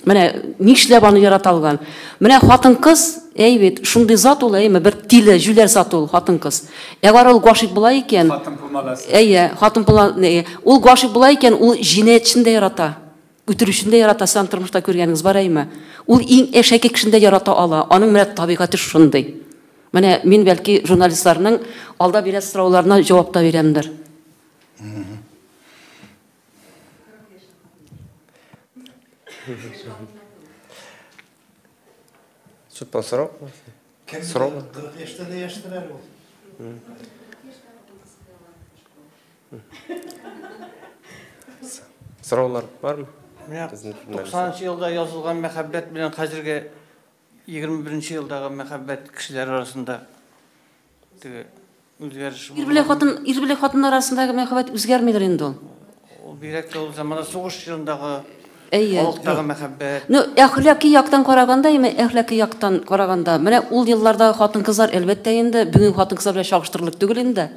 Менә нишләп аны ярата алган? Менә хатын-кыз, бит, шундый зат ул, әйме, бер тиле, жүләр зат ул хатын-кыз. Әгәр ул гашыйк була икән, хатын була, ул гашыйк була икән, ул җинаятьчен дә ярата. Үтерүчен дә ярата, сан тормышта күргәнегез бар, әйме? Ул иң әшәке кешене дә ярата ала. Аның менә табигаты шундый. Менә мин бәлки журналистларның алда бирә сорауларына җавап та бирәмдер. Sütpan soru. Soru. 40 yaşta da yaşlılar ol. Sorular var mı? 90 yılda yazılgan мәхәббәт белән хәзерге 21 елдагы мәхәббәт кешеләр арасында үзгәреш. Ир белән хатын арасындагы мәхәббәт үзгәрмидер инде ул. Ул бигрәк тә ул заманда сугыш елындагы халыктагы мәхәббәт. Әхлакый яктан караганда, әхлакый яктан караганда, менә ул еллардагы хатын-кызлар әлбәттә инде бүгенге хатын-кызлар белән чагыштырырлык түгел инде.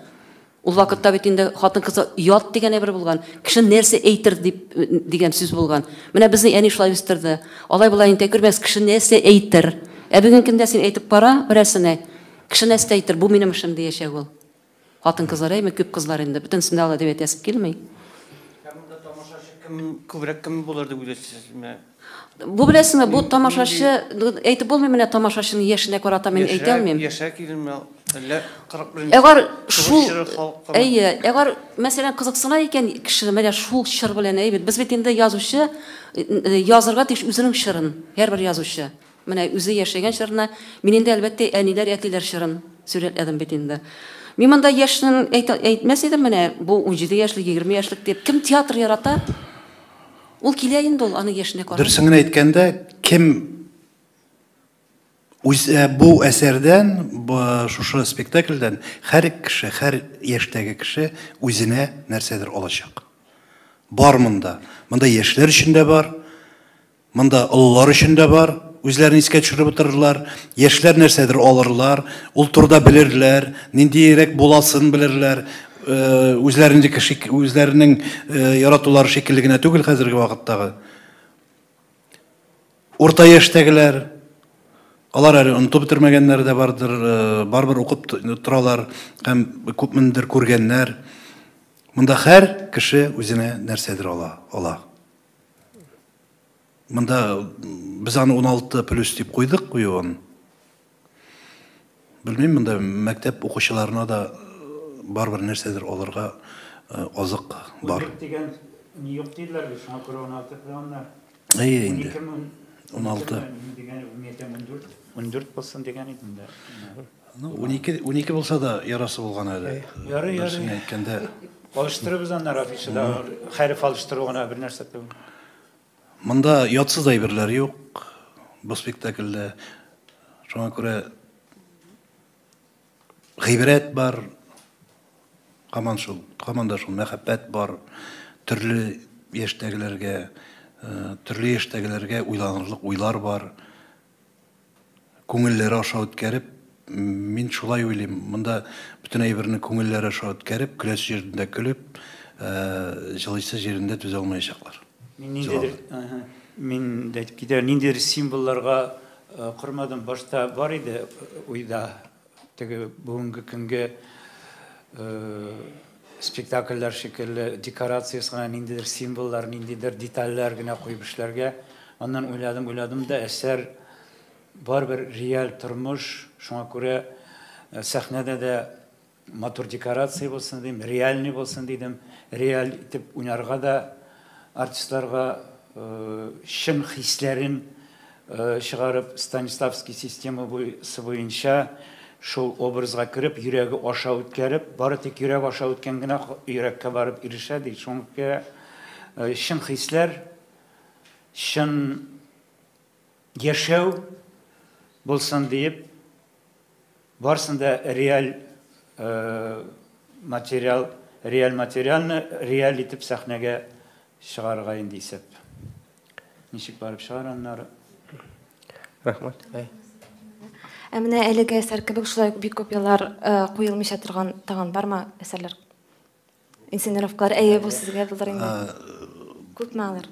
Ул вакытта бит инде хатын-кызы ят дигән әйбер булган. Кеше нәрсә әйтер дигән сүз булган. Менә безне әни шулай үстерде. Алай булай инде күрмәс, кеше нәрсә әйтер. Бүген көндә син әйтеп бара берәрсенә. Кеше нәрсә әйтер, бу минем эшем диячәк ул. Хатын-кызлар әйме, күп кызлар инде. Бөтенсендә алай дип әйтәсем килми. Күбрәк кем булыр дип уйлыйсыз? Бу беләсеңме, бу тамашачы әйтеп булмый, менә тамашачының яшенә карата мин әйтә алмыйм. Яшәк илме, әллә 41. Әгәр шул, әгәр мәсәлән кызыксына икән кеше менә шул чыр белән әйбит. Без бит инде язучы язырга тиеш үзенең чырын, һәрбер язучы. Менә үзе яшәгән чырына мин инде әлбәттә әниләр, әтиләр чырын сөйләдем бит инде. Мин монда яшен әйтмәс идем, менә бу 17 яшьлек, 20 яшьлек дип кем театр ярата? Ул килә инде ул аны яшенә карап. Дөресен әйткәндә, кем бу әсәрдән, шушы спектакльдән һәр кеше, һәр яшьтәге кеше үзенә нәрсәдер алачак. Бар монда. Монда яшьләр өчен дә бар, монда олылар өчен дә бар. Үзләрен искә төшереп утырырлар, яшьләр нәрсәдер алырлар, ул турда белерләр, ниндирәк буласын белерләр. Үзләренең яратулары шикелле генә түгел хәзерге вакыттагы. Урта яшьтәгеләр, алар әле онытып бетермәгәннәр дә бардыр, барбер укып торалар һәм күпмендер күргәннәр. Монда һәр кеше үзенә нәрсәдер ала. Монда без аны 16+ дип куйдык, куюын. Белмим, монда мәктәп укучыларына да барбер нәрсәдер алырга азык бар. Дигән ни юк диләр, шуңа күрә 16 планнар. Инде 16 дигән 14 булсын дигән идем дә. 12 булса да ярасы булган әле. Ярый. Әйткәндә Алыштырыбыз аннар афишада, хәреф алыштыруына бер нәрсә түгел. Монда ятсыз әйберләр юк. Бу спектакльдә шуңа күрә гыйбрәт бар. Команда шул мәхәббәт бар. Төрле яшьтәгеләргә уйланырлык уйлар бар. Күңелләре аша үткәреп, мин шулай уйлыйм. Монда бүтән әйберне күңелләре аша үткәреп, көләс җирендә көлеп, җылыйсы җирендә түзә алмаячаклар. Мин дә китә ниндидер символларга кормадым. Башта бар иде уйда. Теге бүгенге көнгә спектакльләр шикелле декорациясына ниндидер символлар, ниндидер детальләр генә куеп эшләргә. Аннан уйладым да әсәр барбер реаль тормыш, шуңа күрә сәхнәдә дә матур декорация булсын дидем, реальный булсын дидем. Реаль итеп уйнарга да артистларга шын хисләрен чыгарып Станиславский система буенча шул образга кирип, йөрәге аша үткәреп, бары тик йөрәк аша үткән генә йөрәккә барып ирешә ди. Шуңа шын хисләр, шын яшәү булсын дип, барсында реаль материалны реаль итеп сәхнәгә чыгарга инде исәп. Ничек барып чыгар аннары? Рәхмәт. Менә әлеге әсәр кебек шулай бик күп еллар куелмыйча торган тагын бармы әсәрләр? Инсценировкалар әйе бу сезгә булыр инде. Күпме алар?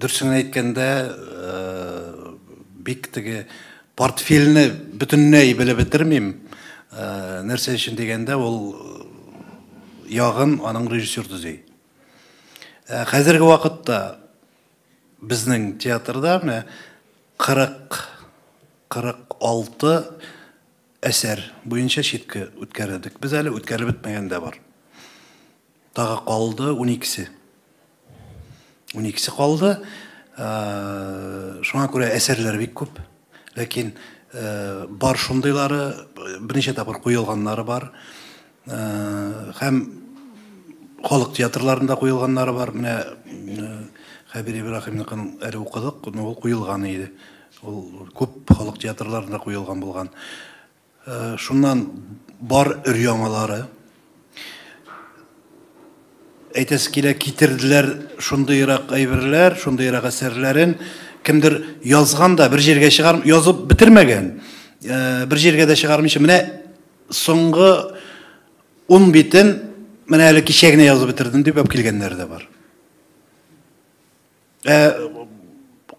Дөресен әйткәндә, бик теге портфельне бөтенләй белеп бетермим. Нәрсә өчен дигәндә, ул ягын аның режиссер төзей. Хәзерге вакытта безнең театрда 40-46 әсәр буенча читкә үткәрдек. Без әле үткәреп бетмәгән дә бар. Тагы калды 12-се. 12-се калды. Шуңа күрә әсәрләр бик күп. Ләкин бар шундыйлары, берничә тапкыр куелганнары бар. Һәм халык театрларында куелганнары бар. Менә Хәбир Ибраһимнең әле укыдык, ул куелган иде. Ул күп халык театрларында куелган булган. Шуннан бар өр-яңалары. Әйтәсе килә, китерделәр шундыйрак әйберләр, шундыйрак әсәрләрен. Кемдер язган да бер җиргә чыгарып, язып бетермәгән. Бер җиргә дә чыгармыйча, менә соңгы 10 битен менә әле кичә генә язып бетердем дип килгәннәр дә бар.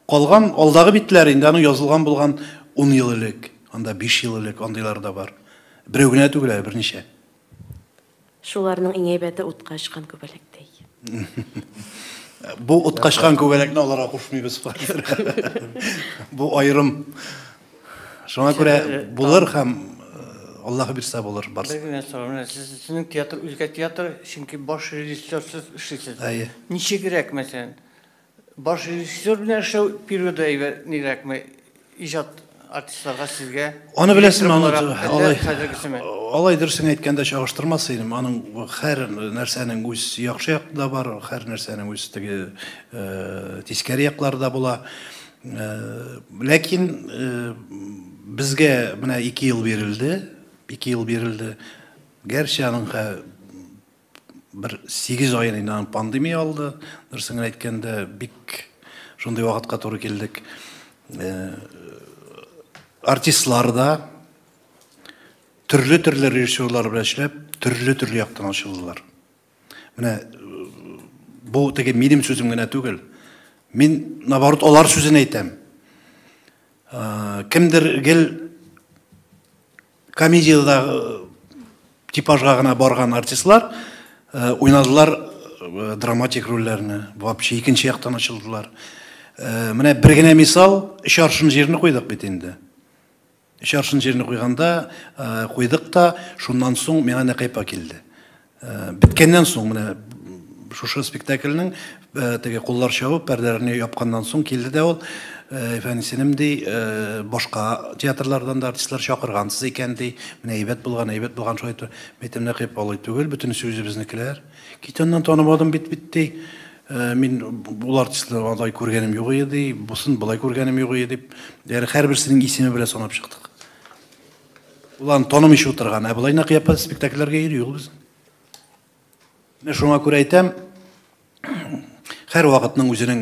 Калган алдагы битләр инде аның язылган булган 10 ел элек, анда 5 ел элек андыйлар да бар. Берәү генә түгел, берничә. Шуларның иң әйбәте утка ачкан күбәләктәй. Бу уткашкан күбәләкне аларга кушмыйбыз. Бу айрым. Шуңа күрә булыр һәм Аллаһ бирсә булыр барсы. Сезнең театр, өлкә театр, чөнки баш режиссерсыз эшлисез. Ничек кирәк мәсәлән? Баш режиссер белән эшләү периоды нирәкме? Иҗат артистларга сезгә? Аны беләсезме, алай дөресен әйткәндә чагыштырмас идем. Аның һәр нәрсәнең үз яхшы яклары да бар, һәр нәрсәнең үз теге тискәре яклары да була. Ләкин безгә менә 2 ел бирелде. 2 ел бирелде. Гәрчә аның bir 8 ayından pandemiya aldı. Дөресен әйткәндә, бик шундый вакытка туры килдек. Артистларда төрле режиссерлар белән эшләп, төрле яктан ачылдылар. Менә бу теге минем сүзем генә түгел. Мин наоборот алар сүзен әйтәм. Кемдер гел комедиядә типажга гына барган артистлар уйнадылар драматик рольләрне, вообще икенче яктан ачылдылар. Менә бер генә мисал, Ишаршын җирне куйдык бит инде. Ишаршын җирне куйганда, куйдык та, шуннан соң миңа Нәкыйпа килде. Биткәннән соң менә шушы спектакльнең теге куллар чабып, пәрдәләрне япканнан соң килде дә ул. Фәнисенем ди, башка театрлардан да артистлар чакыргансыз икән ди. Менә әйбәт булган шулай түгел. Мәйтем Нәкыйпа алай түгел, бөтен сүзебезнекеләр. Китәннән танымадым бит ди. Мин бу артистларны алай күргәнем юк иде, бусын булай күргәнем юк иде дип, һәрберсенең исеме белән санап чыктык. Уларны танымыйча утырган, булай Нәкыйпа спектакльләргә йөри ул без. Менә шуңа күрә әйтәм, һәр вакытның үзенең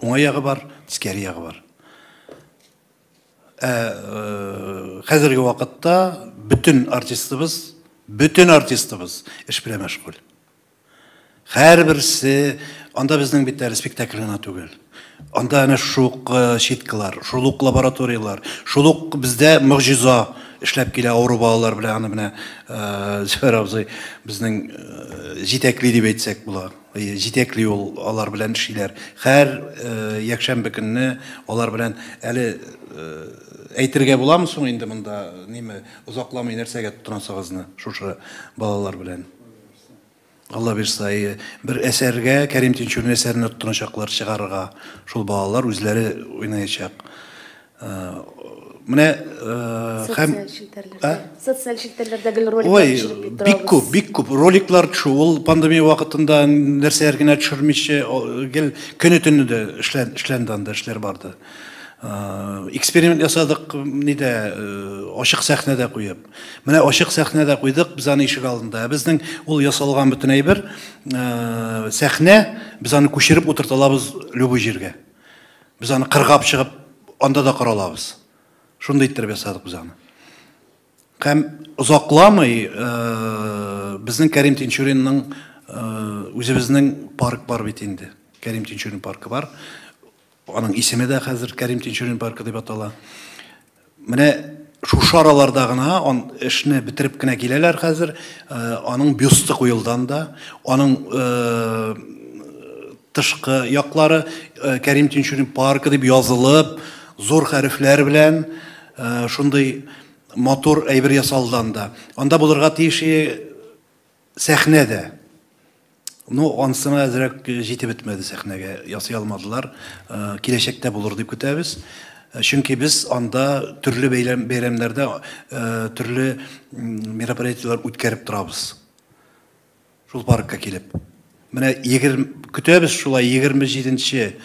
уңай ягы бар, тискәре ягы бар. Хәзерге вакытта bütün артистыбыз эш белән мәшгуль. Һәрберсе анда безнең бит әле спектакльләрне түгел. Анда әнә шук читкалар, шулук лабораториялар, шулук бездә мөгъҗиза эшләп килә авыру балалар белән аны менә Зөфәр абзый безнең җитәкли дип әйтсәк була. Җитәкли ул алар белән эшләр. Һәр якшәмбе көнне алар белән әле әйтергә буламы соң инде монда ниме узакламый нәрсәгә тотынасыгызны шушы балалар белән. Алла бирсә, бер әсәргә, Кәрим Тинчурин әсәренә тотыначаклар чыгарырга, шул балалар үзләре уйнаячак. Менә социаль челтәрләрдәге роликлар бик күп роликлар шул пандемия вакытында нәрсәләр генә төшермичә, гел көне-төнне дә эшләнде анда эшләр барды. Эксперимент ясадык нидә ачык сәхнәдә куеп. Менә ачык сәхнәдә куйдык без аны ишек алдында. Безнең ул ясалган бөтен әйбер сәхнә, без аны күчереп утырталабыз любой җиргә. Без аны кыргап чыгып анда да каралабыз. Шундай иттереп ясадык без аны. Һәм озакламый безнең Кәрим Тинчуринның үзебезнең парк бар бит инде. Кәрим Тинчурин паркы бар. Аның исеме дә хәзер Кәрим Тинчурин паркы дип атала. Менә шушы араларда гына эшне бетереп кенә киләләр хәзер. Аның бюсты куелдан да, аның тышкы яклары Кәрим Тинчурин паркы дип язылып, зур хәрефләр белән шундый мотор әйбер ясалдан да. Анда булырга тиеш сәхнәдә. Ну, ансына әзрәк җитеп бетмәде сәхнәгә, ясый алмадылар. Киләчәктә булыр дип көтәбез. Чөнки без анда төрле бәйрәмнәрдә төрле мероприятиялар үткәреп торабыз. Шул паркка килеп. Менә көтәбез шулай 27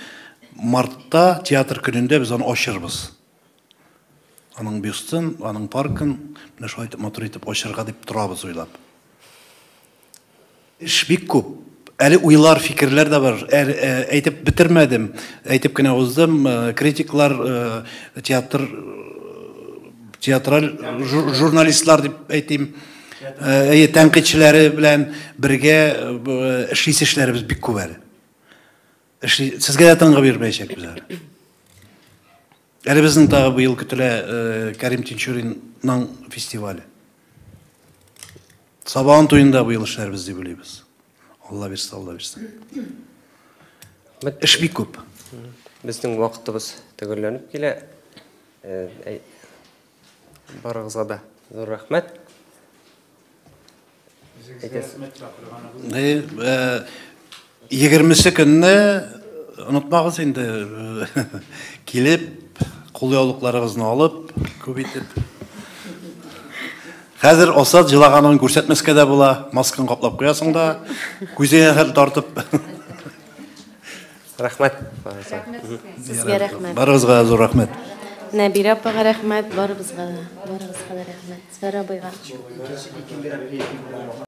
мартта театр көнендә без аны ачырбыз. Аның бюстын, аның паркын менә шулай мотор итеп ачырга дип торабыз уйлап. Эш бик күп. Әле уйлар, фикерләр дә бар. Әйтеп битермәдем. Әйтеп кенә уздым. Критиклар, театраль журналистлар дип әйтим. Тәнкыйтьчеләре белән бергә эшләр бик күп әле. Сезгә дә тыңгы бирмәячәкбез әле. Әле безнең тагы быел көтелә Кәрим Тинчуринның фестивале. Сабан туенда быел эшләрбез дип уйлыйбыз. Алла бирсә, Алла бирсә. Эш бик күп. Безнең вакытыбыз төгәлләнеп килә. Барыгызга да зур рәхмәт. 20 көнне онытмагыз инде. Килеп, кулъяулыкларыгызны алып, күп итеп. Хәзер осат җылаганын күрсәтмәскә дә була, масканы каплап куясың да, күзеңә хәл тартып. Рәхмәт. Сезгә рәхмәт. Барыгызга зур рәхмәт. Нәбирә апага рәхмәт, барыбызга да рәхмәт. Сара абыйга.